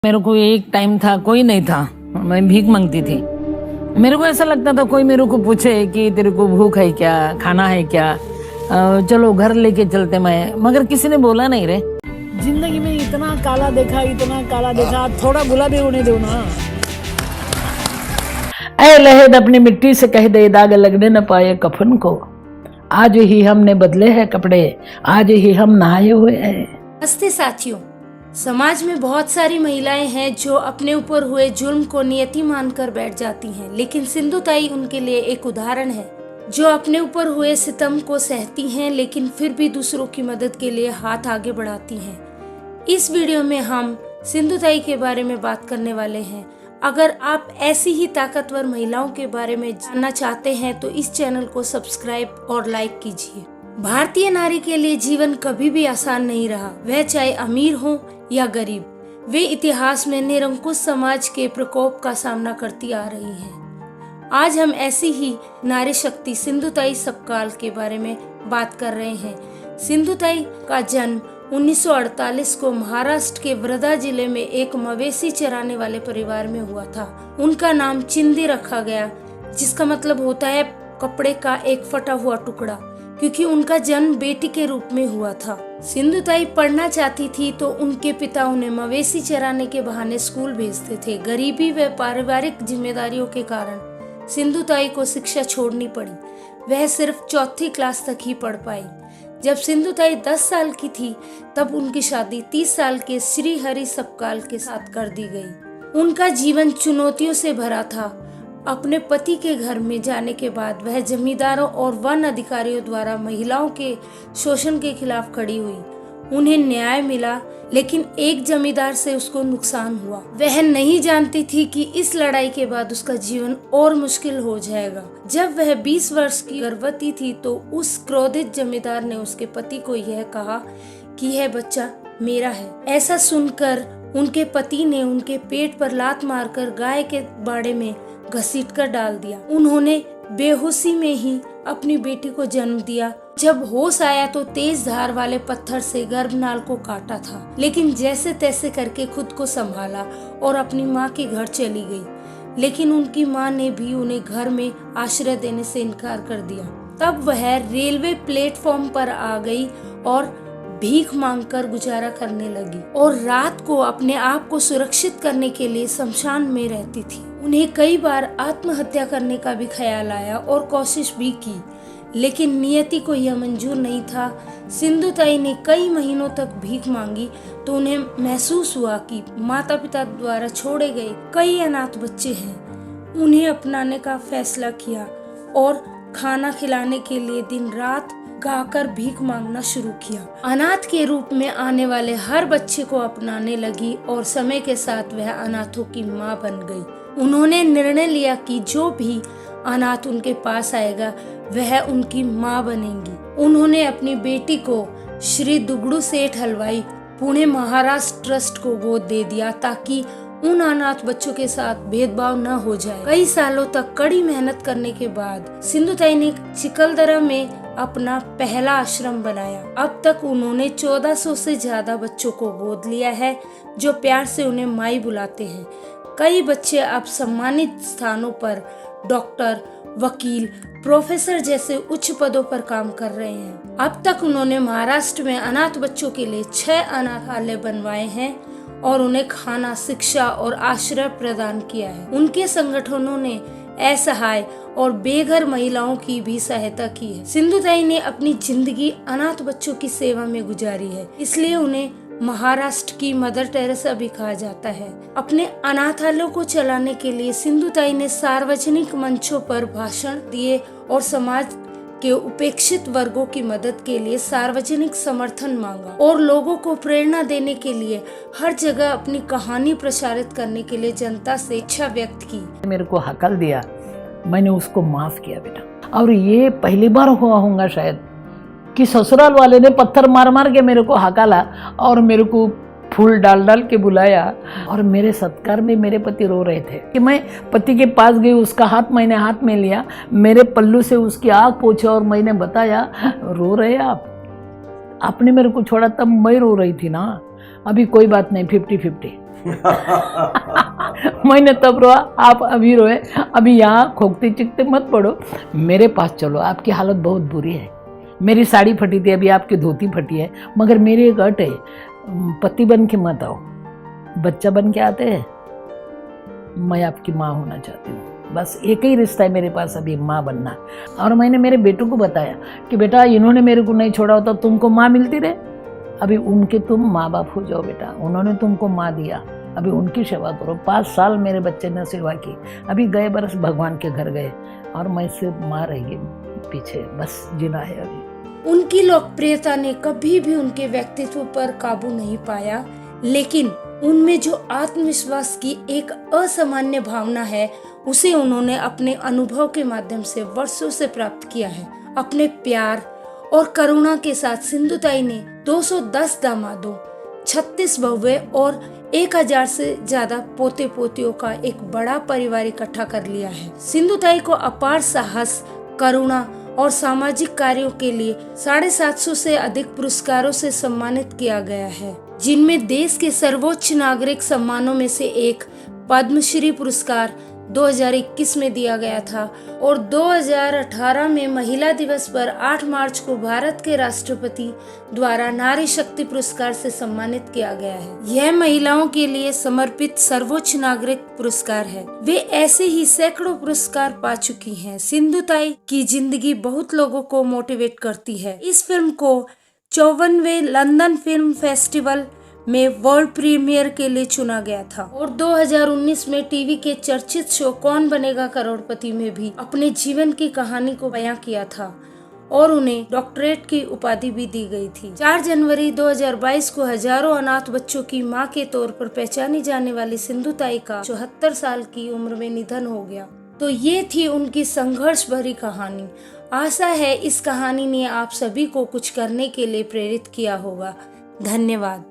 मेरे को एक टाइम था, कोई नहीं था, मैं भीख मांगती थी। मेरे को ऐसा लगता था कोई मेरे को पूछे कि तेरे को भूख है क्या, खाना है क्या, चलो घर लेके चलते। मैं मगर किसी ने बोला नहीं रे। जिंदगी में इतना काला देखा, थोड़ा बुला भी होने दो ना। ऐ लहद अपनी मिट्टी से कह दे, दाग लगने न पाए कफन को। आज ही हमने बदले हैं कपड़े, आज ही हम नहाए हुए हैं। नमस्ते साथियों, समाज में बहुत सारी महिलाएं हैं जो अपने ऊपर हुए जुल्म को नियति मानकर बैठ जाती हैं, लेकिन सिंधु ताई उनके लिए एक उदाहरण है, जो अपने ऊपर हुए सितम को सहती हैं लेकिन फिर भी दूसरों की मदद के लिए हाथ आगे बढ़ाती हैं। इस वीडियो में हम सिंधु ताई के बारे में बात करने वाले हैं। अगर आप ऐसी ही ताकतवर महिलाओं के बारे में जानना चाहते हैं तो इस चैनल को सब्सक्राइब और लाइक कीजिए। भारतीय नारी के लिए जीवन कभी भी आसान नहीं रहा, वह चाहे अमीर हो या गरीब। वे इतिहास में निरंकुश समाज के प्रकोप का सामना करती आ रही हैं। आज हम ऐसी ही नारी शक्ति सिंधु ताई सपकाल के बारे में बात कर रहे हैं। सिंधु ताई का जन्म 1948 को महाराष्ट्र के वर्धा जिले में एक मवेशी चराने वाले परिवार में हुआ था। उनका नाम चिंदी रखा गया, जिसका मतलब होता है कपड़े का एक फटा हुआ टुकड़ा, क्योंकि उनका जन्म बेटी के रूप में हुआ था। सिंधु ताई पढ़ना चाहती थी तो उनके पिता उन्हें मवेशी चराने के बहाने स्कूल भेजते थे। गरीबी व पारिवारिक जिम्मेदारियों के कारण सिंधु ताई को शिक्षा छोड़नी पड़ी। वह सिर्फ चौथी क्लास तक ही पढ़ पाई। जब सिंधु ताई 10 साल की थी तब उनकी शादी 30 साल के श्री हरि सपकाल के साथ कर दी गई। उनका जीवन चुनौतियों से भरा था। अपने पति के घर में जाने के बाद वह जमींदारों और वन अधिकारियों द्वारा महिलाओं के शोषण के खिलाफ खड़ी हुई। उन्हें न्याय मिला, लेकिन एक जमींदार से उसको नुकसान हुआ। वह नहीं जानती थी कि इस लड़ाई के बाद उसका जीवन और मुश्किल हो जाएगा। जब वह 20 वर्ष की गर्भवती थी तो उस क्रोधित जमींदार ने उसके पति को यह कहा कि यह बच्चा मेरा है। ऐसा सुनकर उनके पति ने उनके पेट पर लात मारकर गाय के बाड़े में घसीट कर डाल दिया। उन्होंने बेहोशी में ही अपनी बेटी को जन्म दिया। जब होश आया तो तेज धार वाले पत्थर से गर्भनाल को काटा था, लेकिन जैसे तैसे करके खुद को संभाला और अपनी माँ के घर चली गई। लेकिन उनकी माँ ने भी उन्हें घर में आश्रय देने से इनकार कर दिया। तब वह रेलवे प्लेटफॉर्म पर आ गई और भीख मांगकर गुजारा करने लगी और रात को अपने आप को सुरक्षित करने के लिए शमशान में रहती थी। उन्हें कई बार आत्महत्या करने का भी ख्याल आया और कोशिश भी की, लेकिन नियति को यह मंजूर नहीं था। सिंधु ताई ने कई महीनों तक भीख मांगी तो उन्हें महसूस हुआ कि माता पिता द्वारा छोड़े गए कई अनाथ बच्चे हैं। उन्हें अपनाने का फैसला किया और खाना खिलाने के लिए दिन रात गाकर भीख मांगना शुरू किया। अनाथ के रूप में आने वाले हर बच्चे को अपनाने लगी और समय के साथ वह अनाथों की माँ बन गई। उन्होंने निर्णय लिया कि जो भी अनाथ उनके पास आएगा वह उनकी माँ बनेगी। उन्होंने अपनी बेटी को श्री दुगड़ू सेठ हलवाई पुणे महाराष्ट्र ट्रस्ट को गोद दे दिया ताकि उन अनाथ बच्चों के साथ भेदभाव न हो जाए। कई सालों तक कड़ी मेहनत करने के बाद सिंधु ताई ने चिखलदरा में अपना पहला आश्रम बनाया। अब तक उन्होंने 1400 से ज्यादा बच्चों को गोद लिया है, जो प्यार से उन्हें माई बुलाते हैं। कई बच्चे अब सम्मानित स्थानों पर डॉक्टर, वकील, प्रोफेसर जैसे उच्च पदों पर काम कर रहे हैं। अब तक उन्होंने महाराष्ट्र में अनाथ बच्चों के लिए 6 अनाथालय बनवाए हैं और उन्हें खाना, शिक्षा और आश्रय प्रदान किया है। उनके संगठनों ने असहाय और बेघर महिलाओं की भी सहायता की है। सिंधु ताई ने अपनी जिंदगी अनाथ बच्चों की सेवा में गुजारी है, इसलिए उन्हें महाराष्ट्र की मदर टेरेसा भी कहा जाता है। अपने अनाथालयों को चलाने के लिए सिंधु ताई ने सार्वजनिक मंचों पर भाषण दिए और समाज के उपेक्षित वर्गों की मदद के लिए सार्वजनिक समर्थन मांगा और लोगों को प्रेरणा देने के लिए हर जगह अपनी कहानी प्रसारित करने के लिए जनता से इच्छा व्यक्त की। मेरे को हकल दिया, मैंने उसको माफ किया बेटा। और ये पहली बार हुआ होगा शायद कि ससुराल वाले ने पत्थर मार मार के मेरे को हकाला और मेरे को फूल डाल डाल के बुलाया। और मेरे सत्कार में मेरे पति रो रहे थे कि मैं पति के पास गई, उसका हाथ मैंने हाथ में लिया, मेरे पल्लू से उसकी आँख पोंछी और मैंने बताया रो रहे आप, आपने मेरे को छोड़ा। तब मैं रो रही थी ना। अभी कोई बात नहीं, 50-50। मैंने तब रोआ, आप अभी रोए, अभी यहाँ खोखते चिकते मत पड़ो, मेरे पास चलो, आपकी हालत बहुत बुरी है। मेरी साड़ी फटी थी, अभी आपकी धोती फटी है, मगर मेरी एक अट है, पति बन के मत आओ, बच्चा बन के आते हैं, मैं आपकी माँ होना चाहती हूँ, बस एक ही रिश्ता है मेरे पास अभी, माँ बनना। और मैंने मेरे बेटों को बताया कि बेटा इन्होंने मेरे को नहीं छोड़ा होता, तुमको माँ मिलती रहे, अभी उनके तुम माँ बाप हो जाओ बेटा, उन्होंने तुमको माँ दिया, अभी उनकी सेवा करो। 5 साल मेरे बच्चे ने सेवा की, अभी गए बरस भगवान के घर गए, और मैं सिर्फ माँ रहेगी पीछे, बस जीना है अभी। उनकी लोकप्रियता ने कभी भी उनके व्यक्तित्व पर काबू नहीं पाया, लेकिन उनमें जो आत्मविश्वास की एक असामान्य भावना है, उसे उन्होंने अपने अनुभव के माध्यम से वर्षों से प्राप्त किया है। अपने प्यार और करुणा के साथ सिंधुताई ने 210 दामादों, 36 बहुएं और 1000 से ज्यादा पोते पोतियों का एक बड़ा परिवार इकट्ठा कर लिया है। सिंधुताई को अपार साहस, करुणा और सामाजिक कार्यों के लिए 750 से अधिक पुरस्कारों से सम्मानित किया गया है, जिनमें देश के सर्वोच्च नागरिक सम्मानों में से एक पद्मश्री पुरस्कार 2021 में दिया गया था, और 2018 में महिला दिवस पर 8 मार्च को भारत के राष्ट्रपति द्वारा नारी शक्ति पुरस्कार से सम्मानित किया गया है। यह महिलाओं के लिए समर्पित सर्वोच्च नागरिक पुरस्कार है। वे ऐसे ही सैकड़ों पुरस्कार पा चुकी हैं। सिंधुताई की जिंदगी बहुत लोगों को मोटिवेट करती है। इस फिल्म को 54वें लंदन फिल्म फेस्टिवल में वर्ल्ड प्रीमियर के लिए चुना गया था, और 2019 में टीवी के चर्चित शो कौन बनेगा करोड़पति में भी अपने जीवन की कहानी को बयां किया था, और उन्हें डॉक्टरेट की उपाधि भी दी गई थी। 4 जनवरी 2022 को हजारों अनाथ बच्चों की मां के तौर पर पहचानी जाने वाली सिंधुताई का 74 साल की उम्र में निधन हो गया। तो ये थी उनकी संघर्ष भरी कहानी। आशा है इस कहानी ने आप सभी को कुछ करने के लिए प्रेरित किया होगा। धन्यवाद।